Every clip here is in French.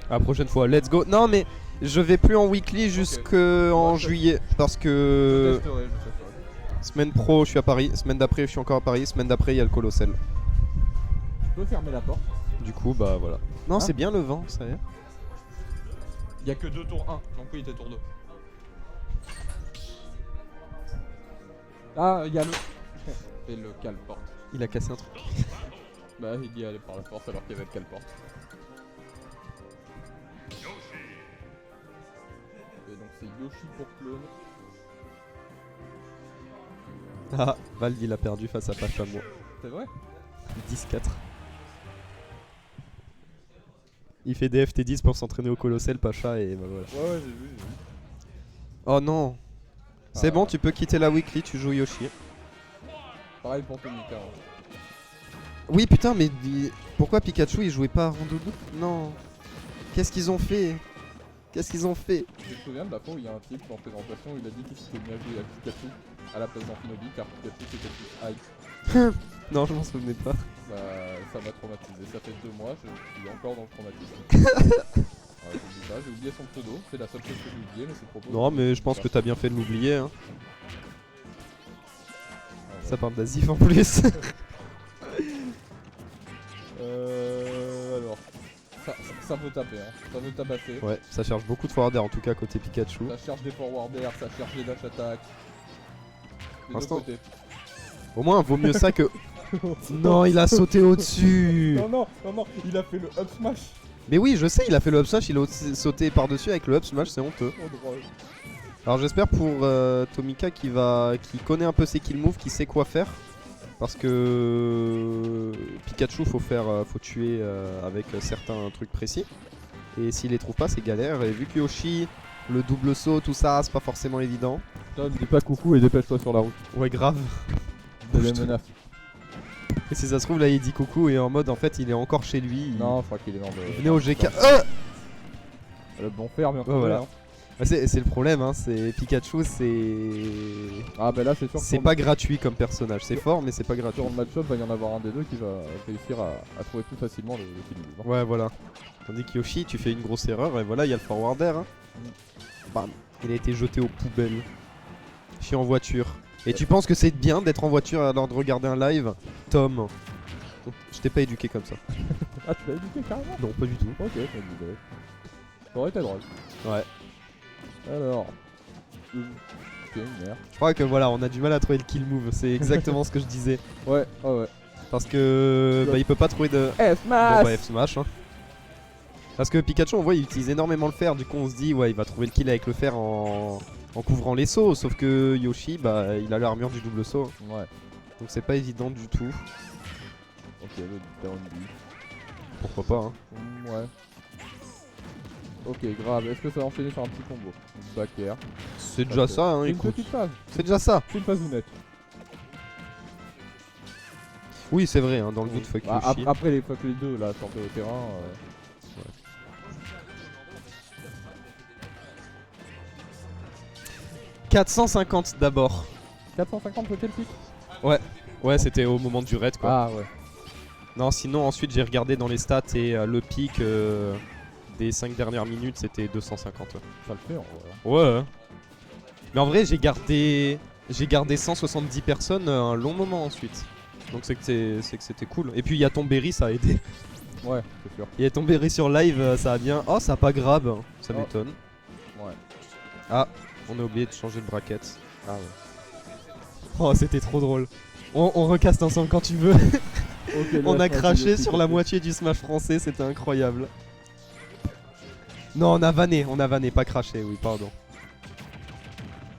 La prochaine fois, let's go. Non mais je vais plus en weekly jusqu'en juillet parce que Je testerai. semaine pro je suis à Paris, semaine d'après je suis encore à Paris, semaine d'après il y a le Colossal. Je peux fermer la porte. Du coup bah voilà. Non Hein c'est bien le vent, ça y est. Il y a que 2 tours 1, donc oui, il était tour 2. Ah, il y a le. Et le cale-porte. Il a cassé un truc. Bah, il dit aller par la porte alors qu'il y avait le cale-porte. Et donc c'est Yoshi pour clone. Ah, Valve il a perdu face à Pachamo. C'est vrai? 10-4. Il fait des FT10 pour s'entraîner au Colossal Pacha et bah voilà. Ouais, j'ai vu. Oh non. C'est Ah. bon, tu peux quitter la weekly, tu joues Yoshi. Pareil pour Tomika. Oui putain mais pourquoi Pikachu il jouait pas à Rondoudou? Non. Qu'est-ce qu'ils ont fait? Qu'est-ce qu'ils ont fait? Tu te souviens de la fois où il y a un type en présentation, il a dit qu'il s'était mis à jouer à Pikachu à la place d'Anfinobi car Pikachu c'était plus hype. Non je m'en souvenais pas. Bah, ça m'a traumatisé. Ça fait 2 mois, je suis encore dans le traumatisme. Ouais, j'oublie pas, j'ai oublié son pseudo, c'est la seule chose que j'ai oublié, mais c'est le propos. Non mais je pense que t'as bien fait de l'oublier hein. Ah, ouais. Ça parle d'Azif en plus. Alors, ça veut taper, hein. Ça veut tabasser. Ouais, ça cherche beaucoup de forward air en tout cas côté Pikachu. Ça cherche des forward air, ça cherche des dash attack. Des deux Instant. côtés. Au moins vaut mieux ça que... Non il a sauté au-dessus. Non, il a fait le up smash. Mais oui je sais il a fait le up smash, il a sauté par dessus avec le up smash, c'est honteux. Oh, drôle. Alors j'espère pour Tomika qui connaît un peu ses kill moves, qui sait quoi faire. Parce que Pikachu faut tuer avec certains trucs précis. Et s'il les trouve pas c'est galère. Et vu que Yoshi, le double saut, tout ça, c'est pas forcément évident. Tom, dis pas coucou et dépêche-toi sur la route. Ouais grave. C'est les menaces. Et si ça se trouve là il dit coucou et en mode en fait il est encore chez lui. Non, je crois qu'il est dans le. Venez au GK. Le bon fer, bien sûr. Ouais, voilà. C'est le problème, hein, c'est Pikachu, Ah, bah là, c'est sûr que c'est pas gratuit comme personnage. C'est fort, mais c'est pas gratuit. sur le match-up, va y en avoir un des deux qui va réussir à trouver plus facilement le kill move. Ouais, voilà. Tandis que Yoshi, tu fais une grosse erreur et voilà, il y a le forward air. Hein. Bam, il a été jeté aux poubelles. Je suis en voiture. Et tu penses que c'est bien d'être en voiture alors de regarder un live? Tom, je t'ai pas éduqué comme ça. Ah, tu l'as éduqué carrément? Non, pas du tout. Ok, t'as dit. Ça aurait été drôle. Ouais. Alors. Ok, une merde. Je crois que voilà, on a du mal à trouver le kill move. C'est exactement ce que je disais. Ouais, ouais. Parce que bah, il peut pas trouver de. F-Smash! Bon bah F-Smash hein. Parce que Pikachu on voit il utilise énormément le fer, du coup on se dit ouais il va trouver le kill avec le fer en couvrant les sauts, sauf que Yoshi bah il a l'armure du double saut. Ouais. Donc c'est pas évident du tout. Ok, le down B. Pourquoi pas hein. Ouais. Ok, grave. Est-ce que ça va enchaîner sur un petit combo? Back air. C'est déjà ça hein, C'est une écoute. petite phase. C'est déjà ça. C'est une phase honnête. Oui c'est vrai hein, dans le doute fuck Bah, Yoshi. après les fuck les deux là sur le terrain. 450 d'abord. 450 pour quel pic? Ouais c'était au moment du raid quoi. Ah ouais. Non sinon ensuite j'ai regardé dans les stats et le pic des 5 dernières minutes c'était 250. Ça le fait en vrai. Ouais. Mais en vrai j'ai gardé 170 personnes un long moment ensuite. Donc c'est que c'était cool. Et puis il y a ton Berry, ça a aidé. Ouais, c'est sûr. Il y a ton Berry sur live, ça a bien. Oh ça a pas grave, ça Oh. m'étonne. Ouais. Ah, on a oublié de changer de bracket. Ah ouais. Oh c'était trop drôle. On recaste ensemble quand tu veux. Ok, On a laisse-moi craché essayer, sur s'il la te plaît. moitié du Smash français, c'était incroyable. Non on a vanné, pas craché, oui pardon.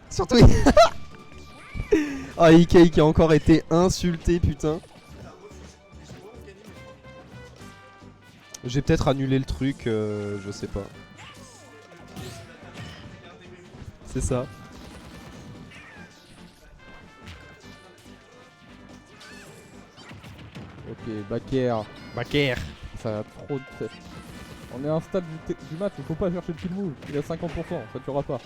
Surtout ah Ikei qui a encore été insulté putain. J'ai peut-être annulé le truc, je sais pas. C'est ça. Ok, back air. Baker. Ça a trop de tête. On est à un stade du match, il faut pas chercher le kill move. Il a 50%, ça tuera pas.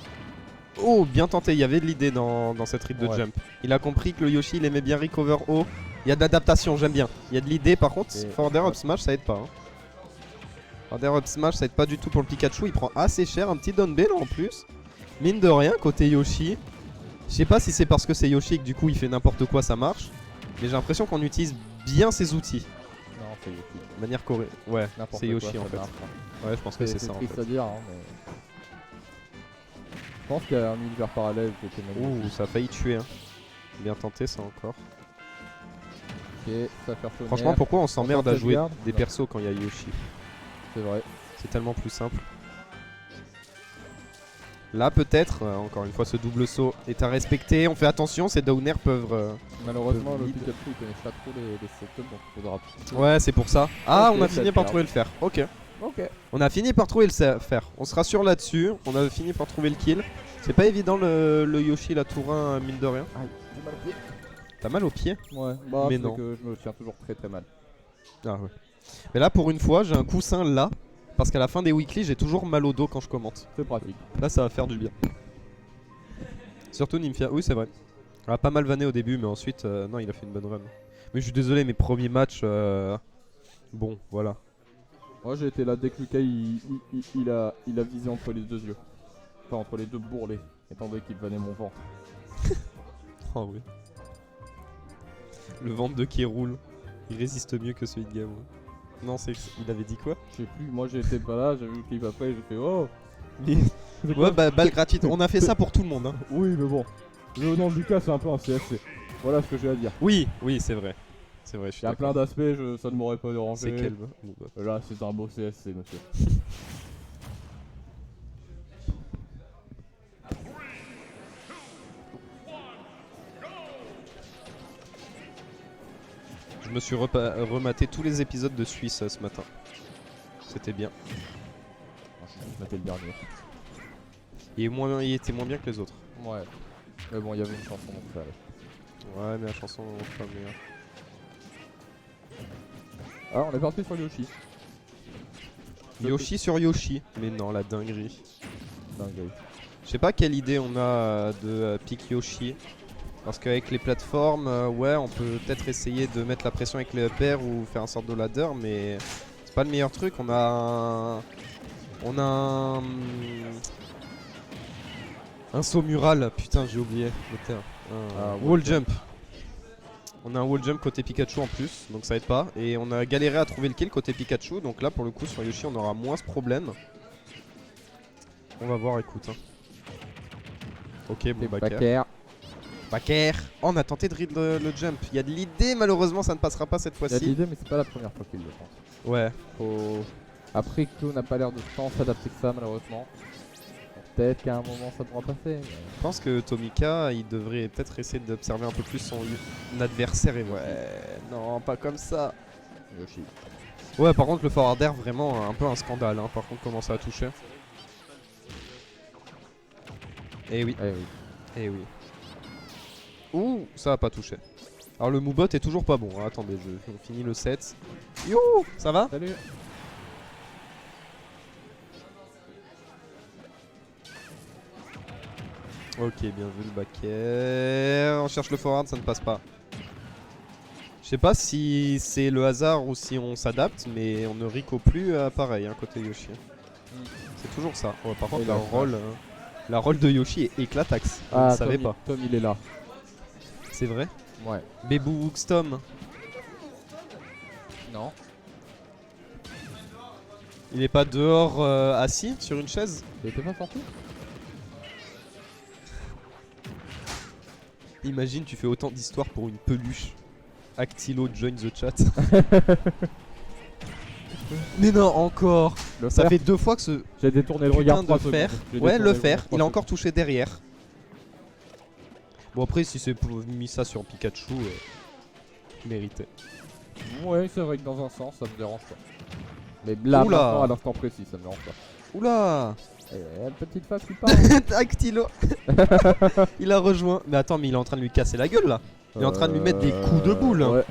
Oh bien tenté, il y avait de l'idée dans cette read de Ouais. jump. Il a compris que le Yoshi il aimait bien recover haut. Il y a de l'adaptation, j'aime bien. Il y a de l'idée par contre, Et- forward air up smash ça aide pas. Hein. Forward up smash, ça aide pas du tout pour le Pikachu. Il prend assez cher, un petit down B là en plus. Mine de rien, côté Yoshi. Je sais pas si c'est parce que c'est Yoshi et que du coup il fait n'importe quoi, ça marche. Mais j'ai l'impression qu'on utilise bien ses outils. Non, c'est Yoshi. De manière correcte. Ouais, N'importe c'est Yoshi quoi, en ça fait. marche pas. Ouais, je pense que c'est ça en triste fait. à dire, hein, mais... Je pense qu'il y a un univers parallèle qui était magnifique. Ouh, ça a failli tuer. Hein. Bien tenté ça encore. Ok, ça fait retourner. Franchement, pourquoi on s'emmerde à tente jouer garde. des Non. persos quand il y a Yoshi? C'est vrai. C'est tellement plus simple. Là peut-être, encore une fois ce double saut est à respecter. On fait attention, ces downers peuvent... Malheureusement, le lead. Pikachu il connaît pas trop les setups, donc il faudra. Ouais, c'est pour ça. Ah, Ok, on a ça fini te par garde. trouver le fer. Ok. Ok. On a fini par trouver le fer. On se rassure là-dessus. On a fini par trouver le kill. C'est pas évident le Yoshi, la Tourin, mine de rien. Aïe, j'ai mal au pied. T'as mal au pied? Ouais, bah Mais c'est non. que je me tiens toujours très mal. Ah ouais. Mais là, pour une fois, j'ai un coussin là. Parce qu'à la fin des weekly, j'ai toujours mal au dos quand je commente. C'est pratique. Là, ça va faire du bien. Surtout Nymphia. Oui, c'est vrai. On a pas mal vanné au début, mais ensuite, non, il a fait une bonne run. Mais je suis désolé, mes premiers matchs. Bon, voilà. Moi j'ai été là dès que Lucas il a visé entre les deux yeux. Enfin entre les deux bourrelets, étant donné qu'il vannait mon ventre. Oh oui. Le ventre de qui roule. Il résiste mieux que celui de Gamou. Non, il avait dit quoi? Je sais plus, moi j'ai été pas là, j'ai vu le clip après et j'ai fait oh. Ouais, bah, balle gratuite. On a fait ça pour tout le monde. Hein. Oui mais bon, le nom de Lucas c'est un peu un CFC. Voilà ce que j'ai à dire. Oui, oui, c'est vrai. C'est vrai, je Il suis y a d'accord. plein d'aspects, ça ne m'aurait pas dérangé. C'est quel Là c'est un beau CSC monsieur. Je me suis rematé tous les épisodes de Suisse ce matin. C'était bien. C'était le dernier. Il était moins bien que les autres. Ouais. Mais bon il y avait une chanson donc ça allait. Ouais, mais la chanson est pas meilleure. Alors on est parti sur Yoshi. Yoshi sur Yoshi. Mais non, la dinguerie. Dingue. Je sais pas quelle idée on a de pick Yoshi. Parce qu'avec les plateformes, ouais, on peut peut-être essayer de mettre la pression avec les uppers ou faire un sorte de ladder, mais c'est pas le meilleur truc. On a un saut mural. Putain, j'ai oublié le terme. Wall jump. On a un wall jump côté Pikachu en plus, donc ça aide pas. Et on a galéré à trouver le kill côté Pikachu, donc là pour le coup sur Yoshi on aura moins ce problème. On va voir, écoute. Hein. Ok, bon, backer. Backer. Oh, on a tenté de read le jump. Il y a de l'idée, malheureusement ça ne passera pas cette Il y a de fois-ci. l'idée mais c'est pas la première fois qu'il le pense. Ouais. Après Kyo n'a pas l'air de tant s'adapter que ça malheureusement. Peut-être qu'à un moment ça pourra passer. Mais... Je pense que Tomika, il devrait peut-être essayer d'observer un peu plus son adversaire. Et ouais, non, pas comme ça. Yoshi. Ouais, par contre, le forward air, vraiment un peu un scandale. Hein. Par contre, comment ça a touché. Eh oui, Eh oui. eh oui. Ouh, ça a pas touché. Alors, le Moobot est toujours pas bon. Hein. Attendez, on finit le set. Yo, ça va? Salut. Ok, bien vu le backer. On cherche le forward, ça ne passe pas. Je sais pas si c'est le hasard ou si on s'adapte, mais on ne rico plus pareil hein, côté Yoshi. C'est toujours ça. Oh, par contre, Et la roll de Yoshi est éclataxe. Je ne savais pas. Tom il est là. C'est vrai? Ouais. Bebou Tom. Non. Il est pas dehors assis sur une chaise? Il était pas sorti? Imagine, tu fais autant d'histoires pour une peluche. Actilo join the chat. Mais non, encore. Ça fait 2 fois que ce J'ai détourné le putain regard de 3 fer. secondes. Ouais, le fer. Il a encore touché derrière. Bon, après, si c'est mis ça sur Pikachu, mérité. Ouais, c'est vrai que dans un sens ça me dérange pas. Mais là, Oula. maintenant, à l'instant précis, ça me dérange pas. Oula. Et petite face qui parle. Actilo. Il a rejoint. Mais attends, mais il est en train de lui casser la gueule là. Il est en train de lui mettre des coups de boule. Ouais.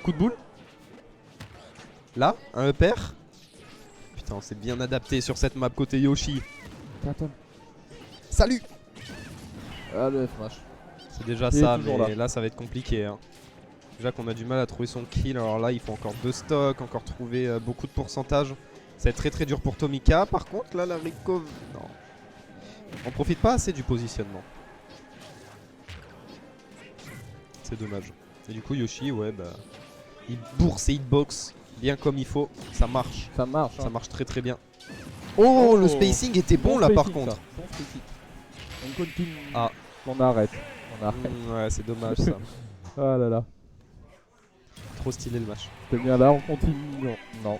Coup de boule. Là, un upper. Putain, on s'est bien adapté sur cette map côté Yoshi. Attends. Salut. Ah, le smash. C'est déjà Il est ça, toujours mais là. là ça va être compliqué. Hein. Déjà qu'on a du mal à trouver son kill, alors là il faut encore 2 stocks, encore trouver beaucoup de pourcentage. Ça va être très très dur pour Tomika. Par contre là la Rico... Non. On profite pas assez du positionnement. C'est dommage. Et du coup Yoshi, ouais bah... Il bourre ses hitbox bien comme il faut. Ça marche. Ça marche. Ça marche très très bien. Oh, le spacing était bon là par contre. Bon spacing. On continue. Ah. On arrête. On arrête. Ouais c'est dommage ça. Ah là là. Trop stylé le match. C'est bien là, on continue. Non,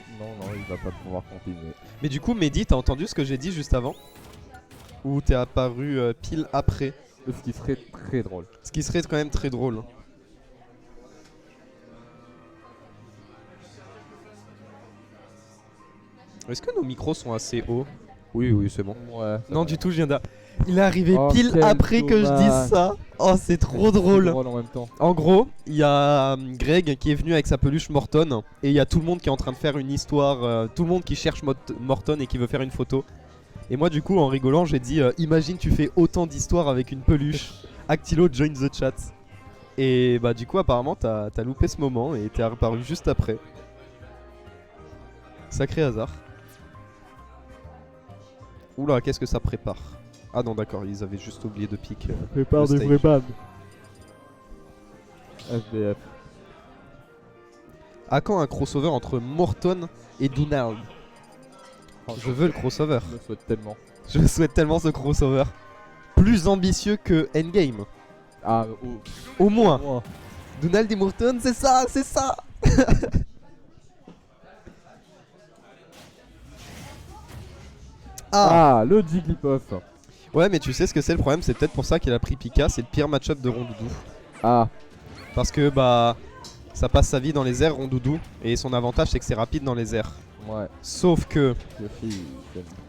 il va pas pouvoir continuer. Mais du coup Mehdi, t'as entendu ce que j'ai dit juste avant? Ou t'es apparu pile après? Ce qui serait très drôle. Ce qui serait quand même très drôle. Est-ce que nos micros sont assez hauts? Oui, c'est bon. Ouais. Non, du tout, je viens d'a... Il est arrivé Oh, pile quel après que je dommage. dise ça. Oh, c'est trop drôle. En même temps. En gros, il y a Greg qui est venu avec sa peluche Morton. Et il y a tout le monde qui est en train de faire une histoire. Tout le monde qui cherche Morton et qui veut faire une photo. Et moi, du coup, en rigolant, j'ai dit imagine, tu fais autant d'histoires avec une peluche. Actilo, join the chat. Et bah, du coup, apparemment, t'as loupé ce moment et t'es apparu juste après. Sacré hasard. Oula, qu'est-ce que ça prépare? Ah non, d'accord, ils avaient juste oublié de pique. Prépare le des stage. vrais bannes. SDF. À quand un crossover entre Morton et Donald? Je veux le crossover. Je le souhaite tellement. Je souhaite tellement ce crossover. Plus ambitieux que Endgame. Ah, Au moins. moi. Donald et Morton, c'est ça, c'est ça. Ah, le Jigglypuff. Ouais, mais tu sais ce que c'est le problème, c'est peut-être pour ça qu'il a pris Pika, c'est le pire match-up de Rondoudou. Ah, Parce que bah ça passe sa vie dans les airs Rondoudou et son avantage c'est que c'est rapide dans les airs. ouais. Sauf que Yoshi.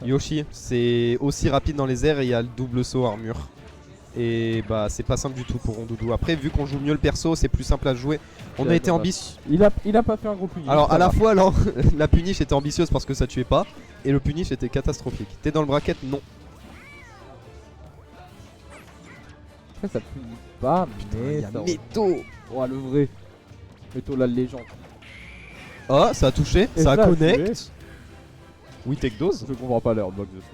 Yoshi c'est aussi rapide dans les airs et il y a le double saut armure. Et bah c'est pas simple du tout pour Rondoudou. Après vu qu'on joue mieux le perso c'est plus simple à jouer. On a été ambitieux. Il a pas fait un gros punish. Alors ça à la va. fois là, la punish était ambitieuse parce que ça tuait pas et le punish était catastrophique. T'es dans le bracket? Non. Après ça punit pas, mais Il y a ça... Meto. Oh, le vrai. Meto la légende. Ah ça a touché, Et ça a ça a connect. Oui take dose. Je comprends pas leur bloc dessus.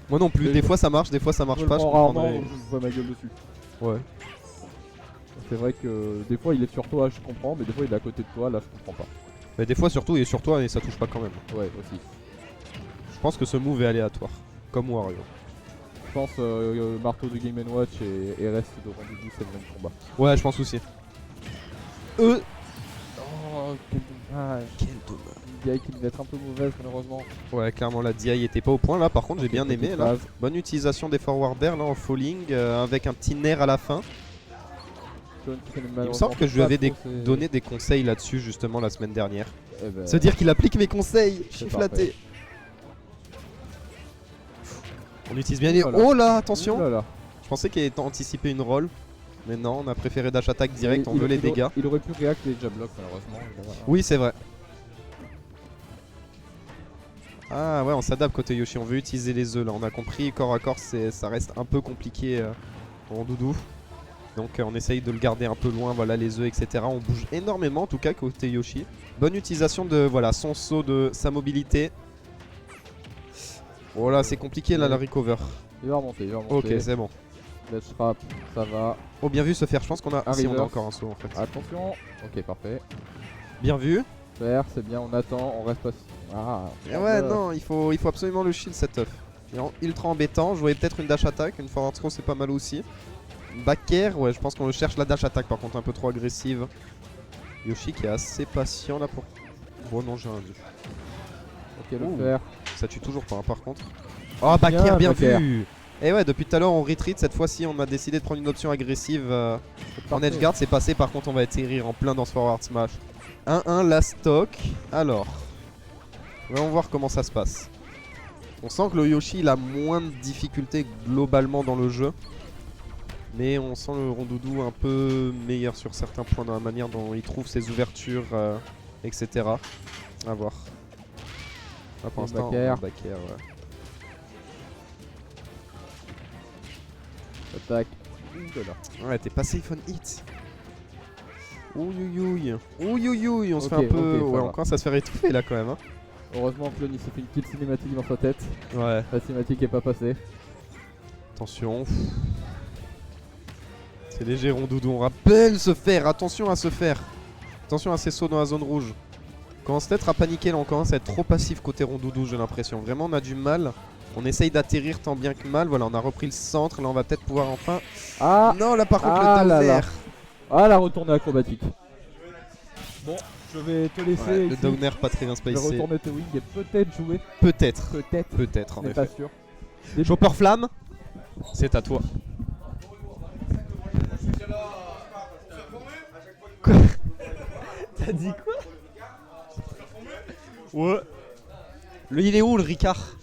Moi non plus, Et des je- fois ça marche, des fois ça marche pas. Je rarement, comprendrais. je vois ma gueule dessus. Ouais. C'est vrai que des fois il est sur toi, je comprends, mais des fois il est à côté de toi, là je comprends pas. Mais des fois surtout il est sur toi et ça touche pas quand même. Ouais, aussi. Je pense que ce move est aléatoire. Comme Wario. Je pense marteau de Game & Watch et reste de Rondoudou, c'est le même combat. Ouais je pense aussi. Oh, quel dommage. Quel dommage. Une DI qui devait être un peu mauvaise malheureusement. Ouais clairement la DI était pas au point là, par contre j'ai bien aimé là. Phase. Bonne utilisation des forward air là en falling avec un petit nair à la fin. Il me semble que je lui avais donné des conseils là-dessus justement la semaine dernière. Eh ben, Se dire qu'il applique mes conseils, je suis c'est flatté. parfait. On utilise bien les... Voilà. Oh là, attention. ouh là là. Je pensais qu'il était anticipé une roll. Mais non, on a préféré dash attack direct, on veut les dégâts. Il aurait pu react les jab blocks malheureusement. Oui, c'est vrai. Ah ouais, on s'adapte côté Yoshi, on veut utiliser les œufs là. On a compris, corps à corps, ça reste un peu compliqué en doudou. Donc on essaye de le garder un peu loin, voilà les œufs, etc. On bouge énormément en tout cas côté Yoshi. Bonne utilisation de voilà son saut, de sa mobilité. Oh là, c'est compliqué là la recover. Il va remonter, il va remonter. Ok, c'est bon. Let's trap, ça va. Oh, bien vu se faire, je pense qu'on a... Un Si, on a reverse. encore un saut en fait. Attention. Ok, parfait. Bien vu. Super, c'est bien, on attend, on reste pas... Ah, Et ouais, non, il faut absolument le shield cet œuf. Ultra embêtant, je voyais peut-être une dash attack, une forward throw c'est pas mal aussi. Back air, ouais, je pense qu'on le cherche la dash attack par contre un peu trop agressive. Yoshi qui est assez patient là pour... Bon non, j'ai rien dit. Ok, le Ouh. faire. Ça tue toujours pas par contre. Oh, back air, bien back air. vu. Et ouais, depuis tout à l'heure on retreat, cette fois-ci on a décidé de prendre une option agressive en edge guard, c'est passé, par contre on va atterrir en plein dans ce forward smash. 1-1 la stock, alors voyons voir comment ça se passe. On sent que le Yoshi il a moins de difficultés globalement dans le jeu, mais on sent le Rondoudou un peu meilleur sur certains points dans la manière dont il trouve ses ouvertures, etc. À voir. Là, pour l'instant, back air. back air, ouais. Attaque. Ouh là là. Ouais, t'es pas safe on hit. Ouïouïouï. Ouïouïouï, on se fait Ok, un peu. ok, ça Ouais, va. on commence à se faire étouffer là quand même. Hein. Heureusement que Loni s'est fait une petite cinématique dans sa tête. Ouais. La cinématique est pas passée. Attention. C'est léger, Rondoudou. On rappelle se faire. Attention à se faire. Attention à ces sauts dans la zone rouge. On commence peut-être à paniquer là. On commence à être trop passif côté Rondoudou, j'ai l'impression. Vraiment, on a du mal. On essaye d'atterrir tant bien que mal. Voilà, on a repris le centre. Là, on va peut-être pouvoir enfin. Ah, Non, là par contre, Ah le là down là. air. ah la retournée acrobatique. Bon, je vais te laisser. Ouais, le ici. down air pas très bien Je vais spacé. retourner tes wings et peut-être jouer. Peut-être. Peut-être. Peut-être, en Mais pas effet. sûr. Chopper Flamme, c'est à toi. Quoi? T'as dit quoi? Ouais. Il est où le Ricard?